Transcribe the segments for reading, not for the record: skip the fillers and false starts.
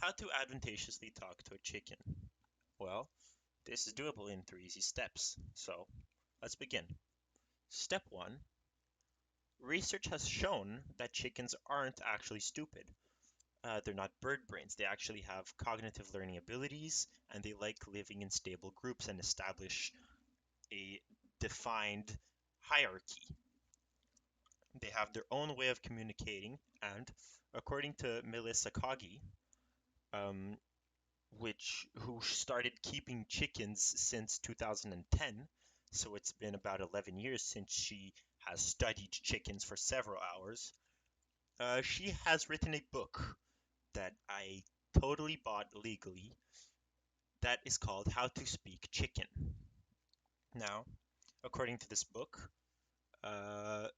How to advantageously talk to a chicken. Well, this is doable in 3 easy steps. So, let's begin. Step 1. Research has shown that chickens aren't actually stupid. They're not bird brains. They actually have cognitive learning abilities and they like living in stable groups and establish a defined hierarchy. They have their own way of communicating, and according to Melissa Kagi, um, who started keeping chickens since 2010. So it's been about 11 years since she has studied chickens for several hours. She has written a book that I totally bought legally that is called How to Speak Chicken. Now, according to this book, uh,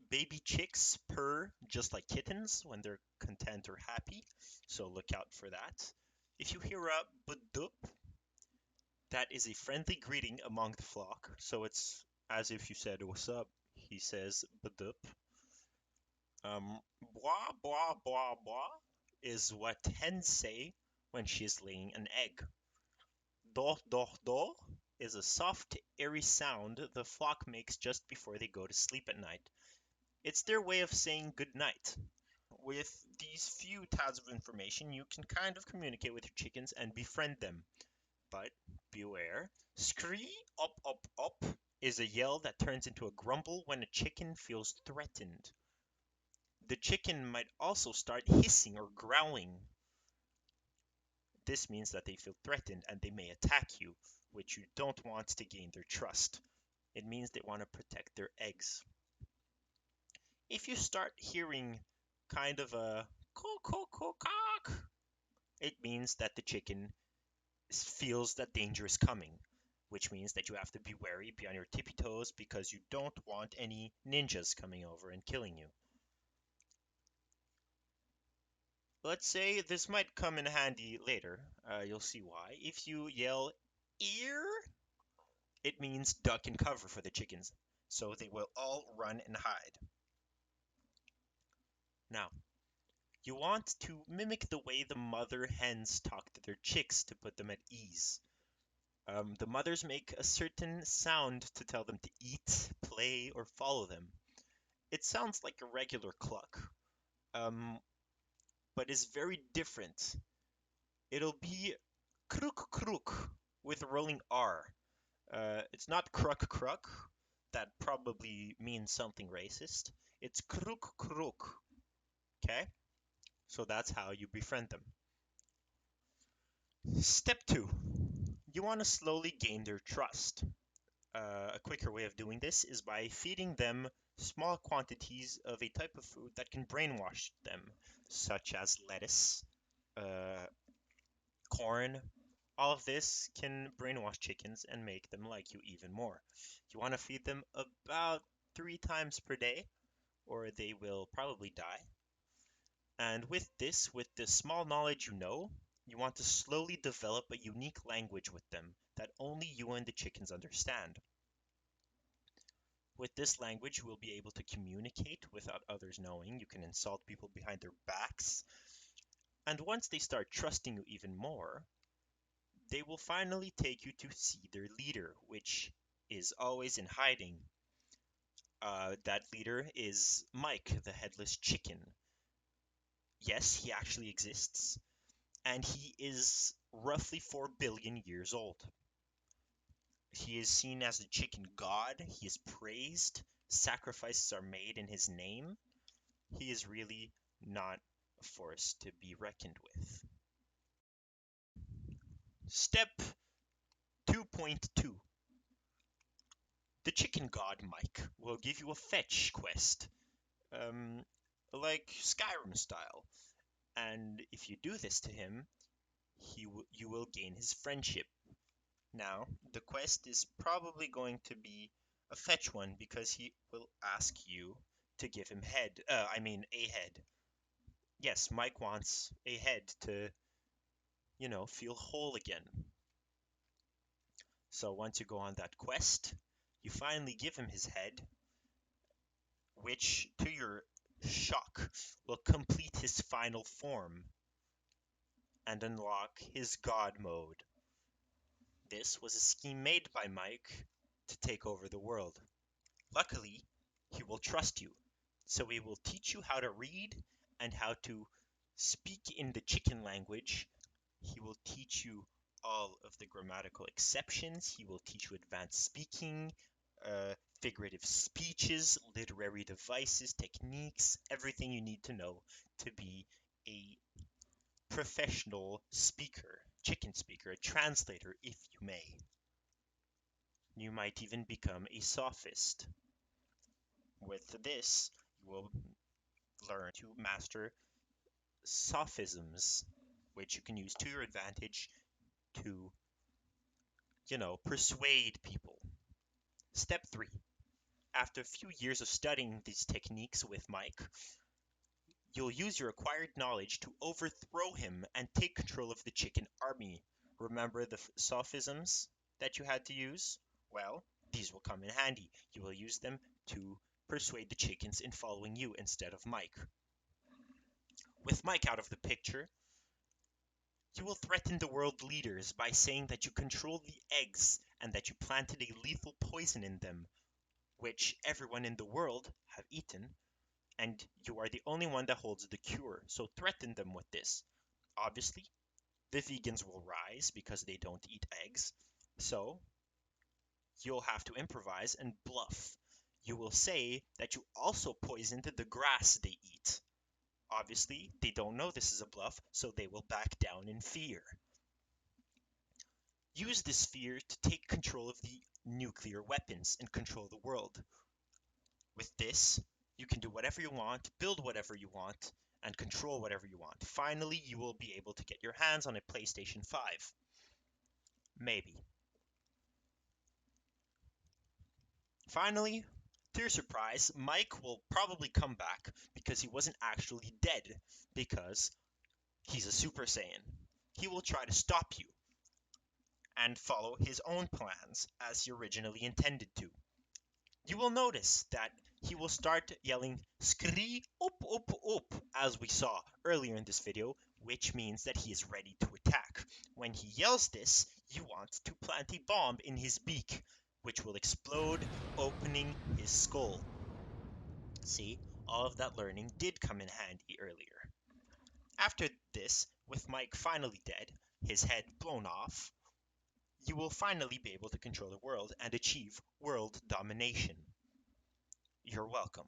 baby chicks purr just like kittens when they're content or happy, so look out for that. If you hear a budup, that is a friendly greeting among the flock, so it's as if you said, "What's up?" He says, "Badup." Blah, blah, blah, blah is what hens say when she's laying an egg. Do, do, do is a soft, airy sound the flock makes just before they go to sleep at night. It's their way of saying good night. With these few tabs of information, you can kind of communicate with your chickens and befriend them. But beware, scree up up up is a yell that turns into a grumble when a chicken feels threatened. The chicken might also start hissing or growling. This means that they feel threatened and they may attack you, which you don't want to gain their trust. It means they want to protect their eggs. If you start hearing kind of a cock cock cock cock, it means that the chicken feels that danger is coming, which means that you have to be wary, be on your tippy toes, because you don't want any ninjas coming over and killing you. Let's say this might come in handy later. You'll see why. If you yell ear, it means duck and cover for the chickens, so they will all run and hide. Now, you want to mimic the way the mother hens talk to their chicks to put them at ease. The mothers make a certain sound to tell them to eat, play, or follow them. It sounds like a regular cluck, um, but is very different. It'll be kruk kruk with a rolling R. It's not kruk kruk. That probably means something racist. It's kruk kruk. Okay? So that's how you befriend them. Step 2. You want to slowly gain their trust. A quicker way of doing this is by feeding them small quantities of a type of food that can brainwash them, such as lettuce, uh, corn. All of this can brainwash chickens and make them like you even more. You want to feed them about 3 times per day, or they will probably die. And with the small knowledge you know, you want to slowly develop a unique language with them that only you and the chickens understand. With this language, you will be able to communicate without others knowing. You can insult people behind their backs. And once they start trusting you even more, they will finally take you to see their leader, which is always in hiding. That leader is Mike, the headless chicken. Yes, he actually exists, and he is roughly 4 billion years old. He is seen as the chicken god, he is praised, sacrifices are made in his name. He is really not a force to be reckoned with. Step 2.2. The chicken god Mike will give you a fetch quest, um, like Skyrim style. And if you do this to him, you will gain his friendship. Now, the quest is probably going to be a fetch one because he will ask you to give him head. A head. Yes, Mike wants a head to, feel whole again. So once you go on that quest, you finally give him his head, which, to your shock, will complete his final form. and unlock his God mode. This was a scheme made by Mike to take over the world. Luckily, he will trust you, so he will teach you how to read and how to speak in the chicken language. He will teach you all of the grammatical exceptions. He will teach you advanced speaking, figurative speeches, literary devices, techniques, everything you need to know to be a professional speaker, chicken speaker, a translator, if you may. You might even become a sophist. With this, you will learn to master sophisms, which you can use to your advantage to, persuade people. Step 3. After a few years of studying these techniques with Mike, you'll use your acquired knowledge to overthrow him and take control of the chicken army. Remember the sophisms that you had to use? Well, these will come in handy. You will use them to persuade the chickens in following you instead of Mike. With Mike out of the picture, you will threaten the world leaders by saying that you control the eggs and that you planted a lethal poison in them, which everyone in the world have eaten, and you are the only one that holds the cure, so threaten them with this. Obviously, the vegans will rise because they don't eat eggs, so you'll have to improvise and bluff. You will say that you also poisoned the grass they eat. Obviously, they don't know this is a bluff, so they will back down in fear. Use this fear to take control of the nuclear weapons and control the world. With this, you can do whatever you want, build whatever you want, and control whatever you want. Finally, you will be able to get your hands on a PlayStation 5. Maybe. Finally, to your surprise, Mike will probably come back because he wasn't actually dead, because he's a Super Saiyan. He will try to stop you and follow his own plans as he originally intended to. You will notice that he will start yelling "Scree op op op" as we saw earlier in this video, which means that he is ready to attack. When he yells this, you want to plant a bomb in his beak, which will explode, opening his skull. See, all of that learning did come in handy earlier. After this, with Mike finally dead, his head blown off, you will finally be able to control the world and achieve world domination. You're welcome.